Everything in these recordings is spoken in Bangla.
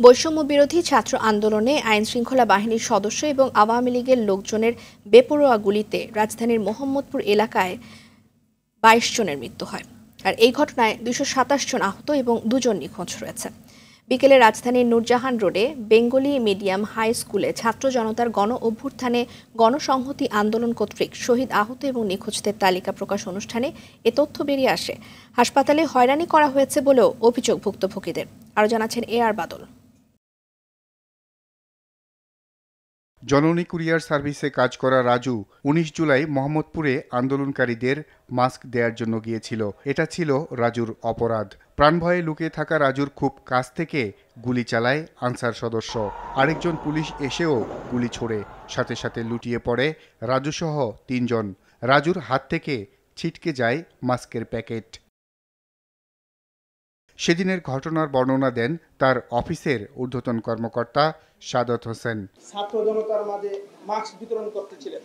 বৈষম্য বিরোধী ছাত্র আন্দোলনে আইনশৃঙ্খলা বাহিনীর সদস্য এবং আওয়ামী লীগের লোকজনের বেপরোয়া গুলিতে রাজধানীর মোহাম্মদপুর এলাকায় ২২ জনের মৃত্যু হয়। আর এই ঘটনায় ২২৭ জন আহত এবং ২ জন নিখোঁজ রয়েছে। বিকেলে রাজধানীর নূরজাহান রোডে বেঙ্গলি মিডিয়াম হাই স্কুলে ছাত্র জনতার গণ অভ্যুত্থানে গণসংহতি আন্দোলন কর্তৃক শহীদ আহত এবং নিখোঁজদের তালিকা প্রকাশ অনুষ্ঠানে এ তথ্য বেরিয়ে আসে। হাসপাতালে হয়রানি করা হয়েছে বলেও অভিযোগ ভুক্তভোগীদের। আরও জানাচ্ছেন আর বাদল। জননী কুরিয়ার সার্ভিসে কাজ করা রাজু ১৯ জুলাই মোহাম্মদপুরে আন্দোলনকারীদের মাস্ক দেওয়ার জন্য গিয়েছিল। এটা ছিল রাজুর অপরাধ। প্রাণভয়ে লুকিয়ে থাকা রাজুর খুব কাছ থেকে গুলি চালায় আনসার সদস্য। আরেকজন পুলিশ এসেও গুলি ছোড়ে। সাথে সাথে লুটিয়ে পড়ে রাজুসহ ৩ জন। রাজুর হাত থেকে ছিটকে যায় মাস্কের প্যাকেট। সেদিনের ঘটনার বর্ণনা দেন তার অফিসের ঊর্ধ্বতন কর্মকর্তা সাদত হোসেন। ছাত্র জনতার মাঝে মাস্ক বিতরণ করতেছিলেন।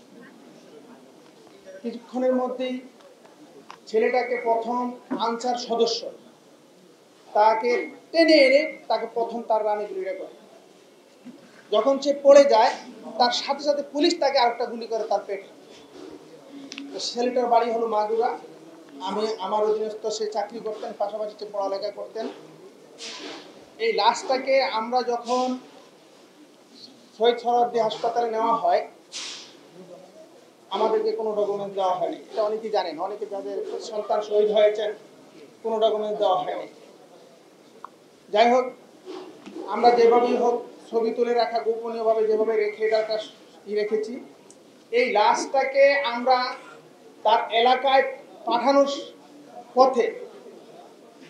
কিছুক্ষণের মধ্যেই ছেলেটাকে প্রথম আনসার সদস্য তাকে টেনে এনে তাকে প্রথম তার রানে গুলি করে। যখন সে পড়ে যায় তার সাথে সাথে পুলিশ তাকে আরেকটা গুলি করে তার পেটে। ছেলেটার বাড়ি হলো মাগুরা। আমার অধীনস্থ সে চাকরি করতেন, পাশাপাশি সে পড়ালেখা করতেন। এই লাশটাকে আমরা যখন শহীদ সোহরাওয়ার্দী হাসপাতালে নেওয়া হয়, আমাদেরকে কোনো ডকুমেন্ট দেওয়া হয়নি। এটা অনেকেই জানেন, অনেকে যাদের সন্তান শহীদ হয়েছেন কোনো ডকুমেন্ট দেওয়া হয়নি। যাই হোক, আমরা যেভাবেই হোক ছবি তুলে রাখা গোপনীয়ভাবে যেভাবে রেখে এটা রেখেছি, এই লাশটাকে আমরা তার এলাকায় পাঠানোর পথে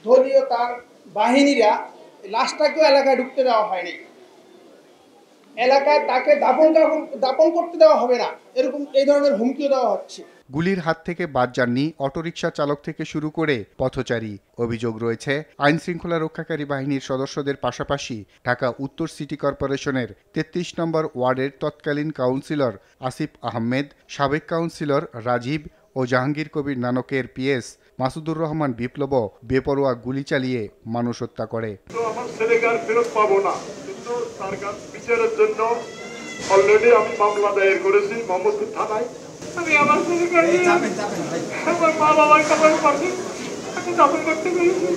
দলীয় তার বাহিনীরা লাশটাকেও এলাকায় ঢুকতে দেওয়া হয়নি। এলাকায় তাকে দাপন করতে দেওয়া হবে না, এরকম এই ধরনের হুমকিও দেওয়া হচ্ছে। গুলির হাত থেকে বাদ যাননি অটোরিকশা চালক থেকে শুরু করে পথচারী। অভিযোগ রয়েছে আইন শৃঙ্খলা রক্ষাকারী বাহিনীর সদস্যদের পাশাপাশি ঢাকা উত্তর সিটি কর্পোরেশনের ৩৩ নম্বর ওয়ার্ডের তৎকালীন কাউন্সিলর আসিফ আহমেদ, সাবেক কাউন্সিলর রাজীব ও জাহাঙ্গীর কবির নানকের পিএস মাসুদুর রহমান বিপ্লব বেপরোয়া গুলি চালিয়ে মানুষ হত্যা করে। আমার ছেলেকে আর ফেরত পাবো না, কিন্তু তার বিচারের জন্য অলরেডি আমি মামলা দায়ের করেছি মোহাম্মদপুর থানায়। আমি আমার ছেলেকে আমার মা বাবার কবর পাশে আমি দাফন করতে পেরেছি।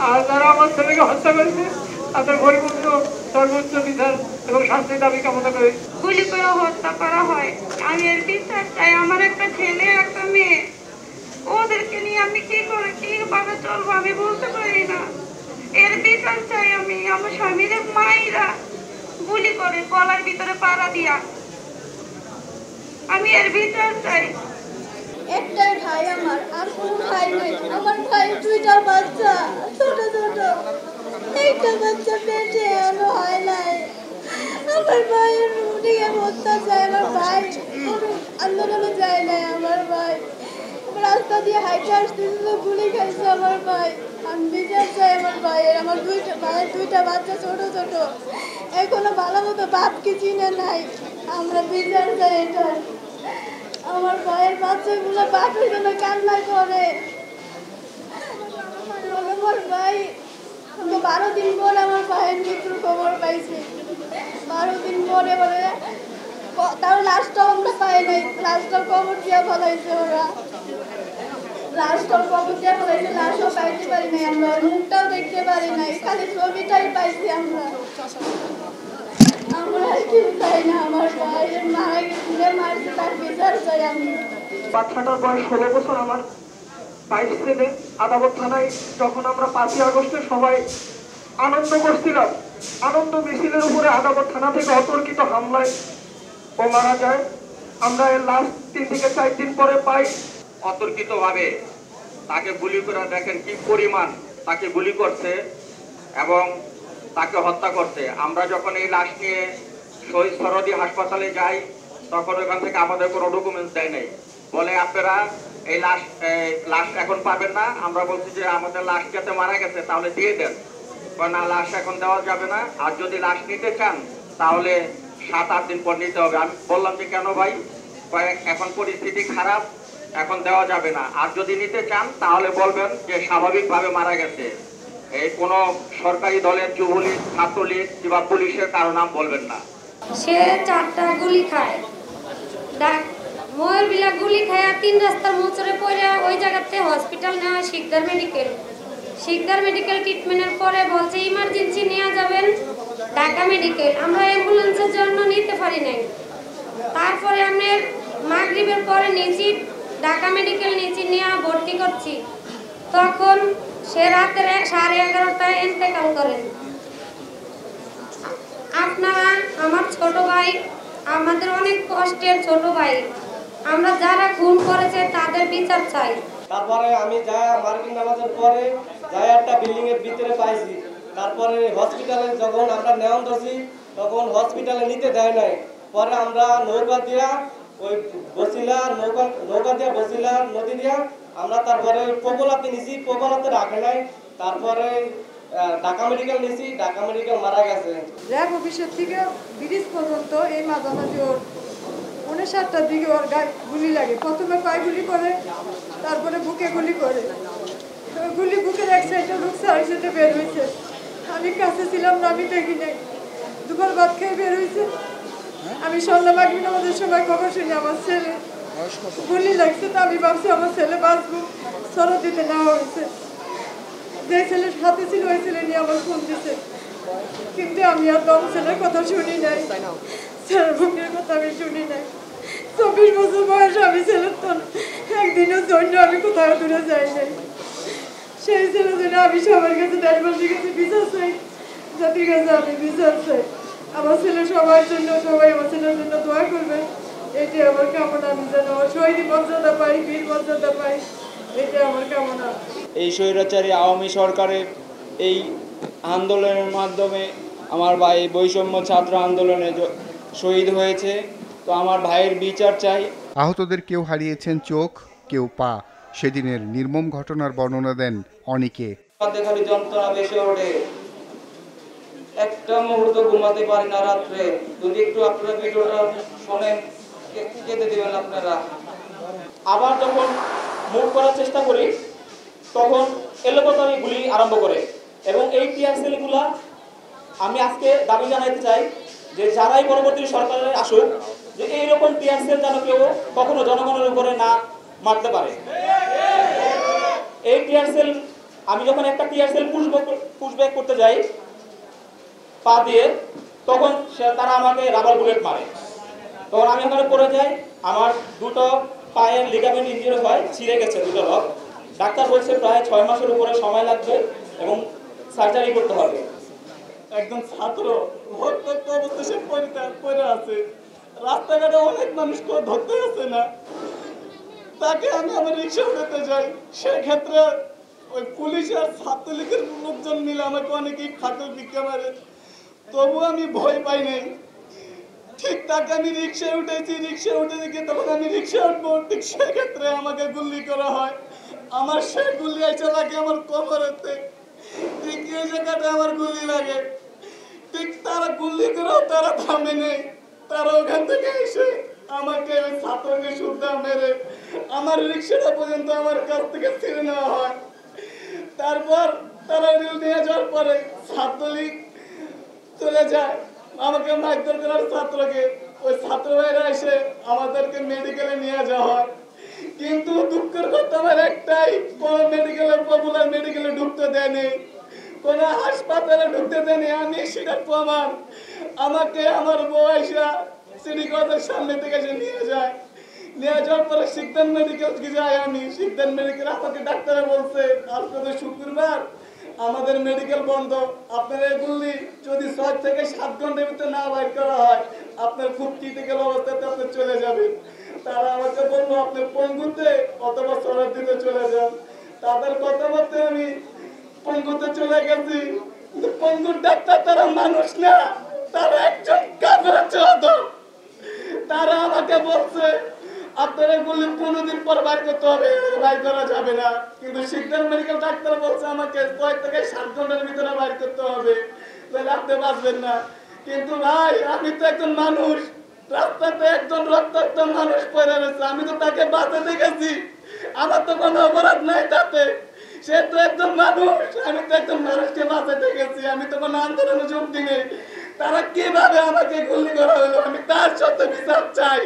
আর যারা আমার ছেলেকে হত্যা করেছে তাদের পরিপূর্ণ সর্বোচ্চ বিচার এবং শাস্তি দাবি কামনা করে। গুলি করে হত্যা করা হয়, আমি এর বিচার চাই। আমার একটা ছেলে একটা মেয়ে, ওদেরকে নিয়ে আমি কিভাবে চলবো আমি বলতে পারি না। এর বিচার চাই আমি। আমার স্বামীর মায়েরা গুলি করে গলার ভিতরে পাড়া দিয়া, আমি এর বিচার চাই। একটাই ভাই আমার, আর কোনো ভাই নাই। আমার ভাই 2টা বাচ্চা, ছোট ছোট, একটা বাচ্চা পেটে এখনো হয় নাই। আমার ভাইয়ের উনিকে হত্যা চায়। আমার ভাই কোনো আন্দোলনে যায় নাই। আমার ভাই রাস্তা দিয়ে হাইটে আসতেছিল, গুলি খাইছে আমার ভাই। আমি বিচার চাই আমার ভাইয়ের। আমার 2টা বাচ্চা ছোট ছোট, এখনো ভালো মতো বাপকে চিনে নাই। আমরা বিচার চাই এটা। আমার ভাইয়ের বাচ্চাগুলো বাপের জন্য কান্না করে। আমার ভাই 12 দিন পরে আমার ভাইয়ের মৃত্যুর খবর পাইছি। 12 দিন পরে বলে তার লাশটাও আমরা পাই নাই। লাশটাও কবর দিয়ে ফেলাইছে ওরা। লাশটাও কবর দিয়ে ফেলাইছে, লাশও পাইতে পারি নাই আমরা। মুখটাও দেখতে পারি নাই, খালি ছবিটাই পাইছি আমরা। আমরা কেউ চাই না আমার ভাইয়ের মাকে মারছে তার বিচার চাই আমি। বাচ্চাটার বয়স 16 বছর। আমার 22 ছেলে আদালত থানায় যখন আমরা 5ই আগস্টে সবাই আনন্দ করছিলাম, আনন্দ মিছিলের উপরে আদালত থানা থেকে অতর্কিত হামলায় ও মারা যায়। আমরা এর লাস্ট 3 থেকে 4 দিন পরে পাই। অতর্কিতভাবে তাকে গুলি করে, দেখেন কি পরিমাণ তাকে গুলি করছে এবং তাকে হত্যা করছে। আমরা যখন এই লাশ নিয়ে শহীদ সোহরাওয়ার্দী হাসপাতালে যাই, তখন ওখান থেকে আমাদের কোনো ডকুমেন্টস দেয় নাই। বলে আপনারা এই লাশ এখন পাবেন না। আমরা বলছি যে আমাদের লাশ যাতে মারা গেছে তাহলে দিয়ে দেন। না, লাশ এখন দেওয়া যাবে না, আর যদি লাশ নিতে চান তাহলে 7-8 দিন পর নিতে হবে। আমি বললাম যে কেন ভাই? এখন পরিস্থিতি খারাপ, এখন দেওয়া যাবে না। আর যদি নিতে চান তাহলে বলবেন যে স্বাভাবিকভাবে মারা গেছে। এই কোনো সরকারি দলের যুবলীগ, ছাত্রলীগ কিংবা পুলিশের কারো নাম বলবেন না। সে 4টা গুলি খায়, ময়ূরবিলা গুলি খায়, 3 রাস্তার মোচরে পড়ে ওই জায়গাতে হসপিটাল নেওয়া হয় শিকদার মেডিকেল ট্রিটমেন্টের পরে বলছে ইমার্জেন্সি নিয়ে যাবেন ঢাকা মেডিকেল। আমরা অ্যাম্বুলেন্সের জন্য নিতে পারি নাই। তারপরে আমরা মাগরিবের পরে নিয়েছি ঢাকা মেডিকেল নিয়ে ভর্তি করছি। তখন সে রাতের 11:30টায় ইন্তেকাল করেন। আপনারা আমার ছোট ভাই, আমাদের অনেক কষ্টের ছোট ভাই, আমরা যারা খুন করেছে তাদের বিচার চাই। তারপরে আমি যা মার্কিন নামাজের পরে যাই একটা বিল্ডিং এর ভিতরে পাইছি। তারপরে হসপিটালে যখন আমরা নেওয়া ধরছি তখন হসপিটালে নিতে দেয় নাই। পরে আমরা নৌকা দিয়া ওই নৌকা দিয়া বসিলা নদী দিয়া আমরা তারপরে পোগলাতে নিছি, পোগলাতে রাখে নাই। তারপরে ঢাকা মেডিকেল নিছি, ঢাকা মেডিকেল মারা গেছে। র্যাব অফিসের থেকে ব্রিজ পর্যন্ত এই মাঝামাঝি ওর 7:30টার দিকে ওর গায়ে গুলি লাগে। প্রথমে পায়ে গুলি করে, তারপরে বুকে গুলি করে। গুলি বুকের এক সাইডে ঢুকছে, আর সাইডে বের হয়েছে। আমি কাছে ছিলাম না, আমি দেখি নাই। দুপুর ভাত খেয়ে বের হয়েছে। আমি সন্ধ্যা মাগরিব নামাজের সময় খবর শুনি আমার ছেলে গুলি লাগছে। তো আমি ভাবছি আমার ছেলে বাঁচবো, সরব দিতে নেওয়া হয়েছে। যে ছেলের হাতে ছিল ওই ছেলে নিয়ে আমার ফোন দিছে, কিন্তু আমি আর দম ছেলের কথা শুনি নাই, ছেলের বুকের কথা আমি শুনি নাই। 24 বছর বয়স আমি ছেলের তো একদিনের জন্য আমি কোথাও দূরে যাই নাই। সেই ছেলের জন্য আমি সবার কাছে দেশবাসীর কাছে বিচার চাই, জাতির কাছে আমি বিচার চাই। আমার ছেলে সবার জন্য, সবাই আমার ছেলের জন্য দোয়া করবে, এটি আমার কামনা। আমি যেন শহীদ মর্যাদা পাই, বীর মর্যাদা পাই, এটা আমার কামনা। এই স্বৈরাচারী আওয়ামী সরকারের এই আন্দোলনের মাধ্যমে আমার ভাই বৈষম্য ছাত্র আন্দোলনে শহীদ হয়েছে। তো আমার ভাইয়ের বিচার চাই। আহতদের কেউ হারিয়েছেন চোখ, কেউ পা। সেদিনের নির্মম ঘটনার বর্ণনা দেন অনেকে। খালি যন্ত্রণা বেশি ওঠে, একটা মুহূর্ত ঘুমাতে পারি না রাত্রে। যদি একটু আপনারা ভিডিওটা শোনেন, কেঁদে দিবেন আপনারা। আবার যখন মুভ করার চেষ্টা করি তখন এলোপাতাড়ি গুলি আরম্ভ করে। এবং এই টিয়ার সেলগুলা আমি আজকে দাবি জানাতে চাই যে যারাই পরবর্তী সরকারে আসুক, যে এইরকম টিয়ার সেল যেন কেউ কখনো জনগণের উপরে না মারতে পারে। এই টিয়ার সেল, আমি যখন একটা টিয়ার সেল পুশব্যাক করতে যাই পা দিয়ে, তখন তারা আমাকে রাবার বুলেট মারে। তখন আমি ওখানে পড়ে যাই, আমার দুটো পায়ের লিগামেন্ট ইনজুরি হয়, ছিঁড়ে গেছে দুটো রগ। ডাক্তার বলছে প্রায় 6 মাসের উপরে সময় লাগবে এবং সার্জারি করতে হবে। একজন ছাত্র ভর্তি অবস্থায় সে পড়ে আছে, রাস্তাঘাটে অনেক মানুষ ধরতে আসে না, তাকে আমি আমার রিক্সা উঠাতে যাই। সেক্ষেত্রে ওই পুলিশ আর ছাত্রলীগের লোকজন মিলে আমাকে অনেকেই ফাটল ভিক্ষা মারে, তবু আমি ভয় পাই নাই। ঠিক তাকে আমি রিক্সায় উঠেছি, রিক্সা উঠে গিয়ে তখন আমি রিক্সা উঠবো, ঠিক সেক্ষেত্রে আমাকে গুলি করা হয়। আমার সে গুলি এসে লাগে আমার কোমরেতে, ঠিক এই জায়গাটা আমার গুলি লাগে। ঠিক তারা গুলি করেও তারা থামে নেই, তারা ওখান থেকে এসে আমাকে ওই ছাত্রকে সুদ্ধা মেরে আমার রিক্সাটা পর্যন্ত আমার কাছ থেকে ছিঁড়ে নেওয়া হয়। তারপর তারা নিয়ে যাওয়ার পরে ছাত্রলীগ চলে যায়, আমাকে মারধর করার ছাত্রকে। ওই ছাত্র ভাইরা এসে আমাদেরকে মেডিকেলে নিয়ে যাওয়া হয়। কিন্তু দুঃখের কথা আমার একটাই, কোন মেডিকেলের পপুলার মেডিকেলে ঢুকতে দেয়নি, কোন হাসপাতালে ঢুকতে দেয়নি। আমি সেটার প্রমাণ, আমাকে আমার বউ আইসা সিটি কলেজের সামনে থেকে এসে নিয়ে যায়। নিয়ে যাওয়ার পরে শিকদার মেডিকেল যাই আমি। শিকদার মেডিকেল আমাকে ডাক্তারে বলছে আজকে তো শুক্রবার, আমাদের মেডিকেল বন্ধ, আপনার এগুলি যদি 6 থেকে 7 ঘন্টার ভিতরে না বাইর করা হয় আপনার খুব ক্রিটিক্যাল অবস্থাতে আপনি চলে যাবেন। তারা আমাকে বললো আপনি পঙ্গুতে অথবা সরার দিতে চলে যান। তাদের কথা মতে আমি পঙ্গুতে চলে গেছি। কিন্তু পঙ্গুর ডাক্তার তারা মানুষ না, তারা একজন কাজের চাদর। তারা আমাকে বলছে আপনার এগুলি 15 দিন পর বাইর করতে হবে, বাইর করা যাবে না। কিন্তু শিকদার মেডিকেল ডাক্তার বলছে আমাকে 6 থেকে 7 ঘন্টার ভিতরে বাইর করতে হবে, তাহলে আপনি বাঁচবেন না। কিন্তু ভাই আমি তো একজন মানুষ, রাস্তাতে একজন রক্তাক্ত মানুষ পড়ে রয়েছে, আমি তো তাকে বাঁচাতে গেছি, আমার তো কোনো অপরাধ নাই তাতে। সে তো একজন মানুষ, আমি তো একজন মানুষকে বাঁচাতে গেছি, আমি তো কোনো আন্দোলনে যোগ দিই। তারা কিভাবে আমাকে গুলি করা হলো, আমি তার সত্য বিচার চাই।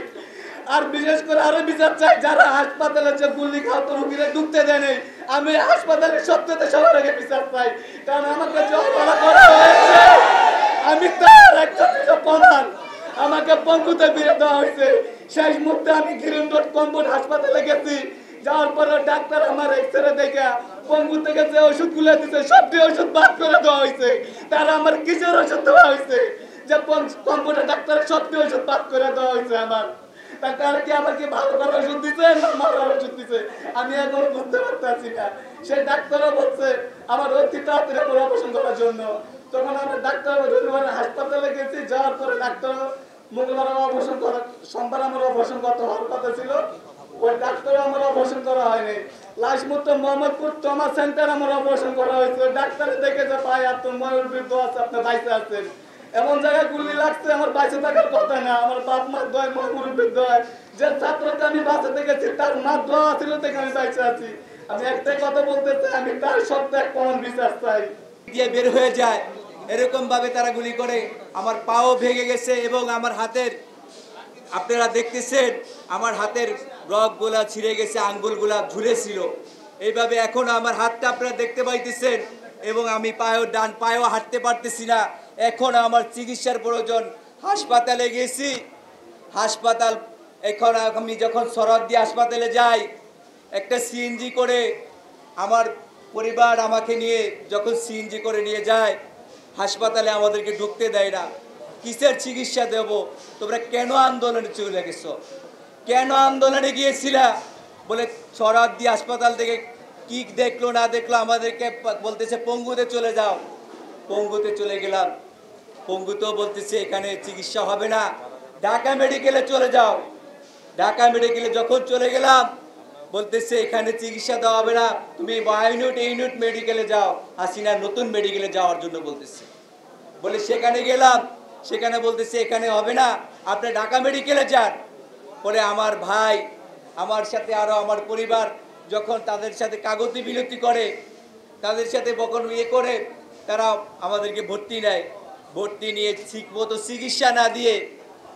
আর বিশেষ করে আরো বিচার চাই যারা হাসপাতালে যে গুলি খাওয়াতো রোগীরা ঢুকতে দেয় নাই, আমি হাসপাতালের সত্যতে সবার আগে বিচার চাই। কারণ আমাকে যে অপরাধ করা হয়েছে আমি তার একটা প্রমাণ। আমাকে পঙ্গুতে ফিরে দেওয়া হয়েছে। শেষ মুহূর্তে আমি গ্রিন রোড কম্পাউন্ড হাসপাতালে গেছি, যাওয়ার পরে ডাক্তার আমার এক্সরে দেখে পঙ্গু থেকে যে ওষুধগুলো দিচ্ছে সবটি ওষুধ বাদ করে দেওয়া হয়েছে। তারা আমার কিসের ওষুধ দেওয়া হয়েছে যে কম্পাউন্ডার ডাক্তারের সবটি ওষুধ বাদ করে দেওয়া হয়েছে আমার? তারা কি আমাকে ভালো করার ওষুধ দিচ্ছে না মারার ওষুধ দিচ্ছে আমি এখনো বুঝতে পারতেছি না। সেই ডাক্তারও বলছে আমার অতি তাড়াতাড়ি করে অপারেশন করার জন্য। তখন আমরা ডাক্তার রবিবার হাসপাতালে গেছি, যাওয়ার পরে ডাক্তার মঙ্গলবার অপারেশন করা, সোমবার আমার অপারেশন করতে হওয়ার কথা ছিল, ওই ডাক্তারও আমার অপারেশন করা হয়নি। লাস্ট মুহূর্তে মোহাম্মদপুর ট্রমা সেন্টার আমার অপারেশন করা হয়েছে। ডাক্তারে দেখে যে পায়ে আপনার মনের বৃদ্ধ আছে, আপনি বাইসে আছেন। এমন জায়গায় গুলি লাগছে আমার বাইসে থাকার কথা না। আমার বাপ মা দয় মনের বৃদ্ধ হয়, যে ছাত্রকে আমি বাঁচাতে গেছি তার মা দোয়া ছিল দেখে আমি বাইসে আছি। আমি একটাই কথা বলতে চাই, আমি তার সত্ত্বে এক প্রমাণ বিচার চাই। দিয়ে বের হয়ে যায় এরকম ভাবে তারা গুলি করে। আমার পাও ভেঙে গেছে এবং আমার হাতের, আপনারা দেখতেছেন আমার হাতের রগগুলা ছিঁড়ে গেছে, আঙ্গুলগুলা ঝুলেছিল এইভাবে। এখন আমার হাতটা আপনারা দেখতে পাইতেছেন এবং আমি ডান পায়েও হাঁটতে পারতেছি না। এখন আমার চিকিৎসার প্রয়োজন। হাসপাতালে গেছি, হাসপাতাল এখন আমি যখন সরদি হাসপাতালে যাই, একটা সিএনজি করে আমার পরিবার আমাকে নিয়ে যখন সিএনজি করে নিয়ে যায় হাসপাতালে, আমাদেরকে ঢুকতে দেয় না। কিসের চিকিৎসা দেব? তোমরা কেন আন্দোলনে চলে গেছো? কেন আন্দোলনে গিয়েছিলা? বলে সরদি হাসপাতাল থেকে কি দেখলো না দেখলো আমাদেরকে বলতেছে পঙ্গুতে চলে যাও। পঙ্গুতে চলে গেলাম, পঙ্গুতেও বলতেছে এখানে চিকিৎসা হবে না, ঢাকা মেডিকেলে চলে যাও। ঢাকা মেডিকেলে যখন চলে গেলাম বলতেছে এখানে চিকিৎসা দেওয়া হবে না, তুমি ইউনিট মেডিকেলে যাও, হাসিনা নতুন মেডিকেলে যাওয়ার জন্য বলতেছে। বলে সেখানে গেলাম, সেখানে বলতেছে এখানে হবে না, আপনি ঢাকা মেডিকেলে যান। পরে আমার ভাই, আমার সাথে আরো আমার পরিবার যখন তাদের সাথে কাগজি বিনতি করে, তাদের সাথে বকন করে, তারা আমাদেরকে ভর্তি নেয়। ভর্তি নিয়ে ঠিক মতো চিকিৎসা না দিয়ে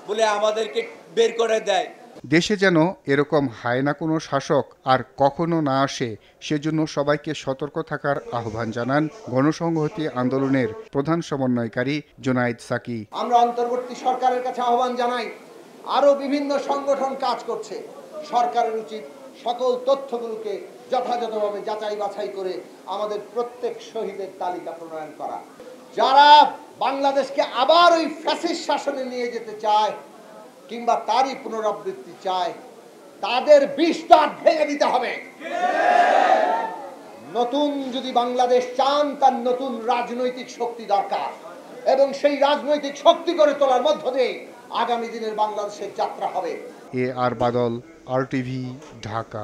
বলে আমাদেরকে বের করে দেয়। দেশে যেন এরকম হায়না কোনো শাসক আর কখনো না আসে, সেজন্য সবাইকে সতর্ক থাকার আহ্বান জানান গণসংহতি আন্দোলনের প্রধান সমন্বয়কারী জুনায়েদ সাকি। আমরা অন্তর্বর্তী সরকারের কাছে আহ্বান জানাই, আরো বিভিন্ন সংগঠন কাজ করছে, সরকারের উচিত সকল তথ্যগুলোকে যথাযথভাবে যাচাই বাছাই করে আমাদের প্রত্যেক শহীদের তালিকা প্রণয়ন করা। যারা বাংলাদেশকে আবার ওই ফ্যাসিস্ট শাসনে নিয়ে যেতে চায় কিংবা তারই পুনরাবৃত্তি চায়, তাদের বিস্তার ভেঙে দিতে হবে। নতুন যদি বাংলাদেশ চান, তার নতুন রাজনৈতিক শক্তি দরকার এবং সেই রাজনৈতিক শক্তি করে তোলার মধ্য দিয়ে আগামী দিনের বাংলাদেশের যাত্রা হবে। আর বাদল, RTV, ঢাকা।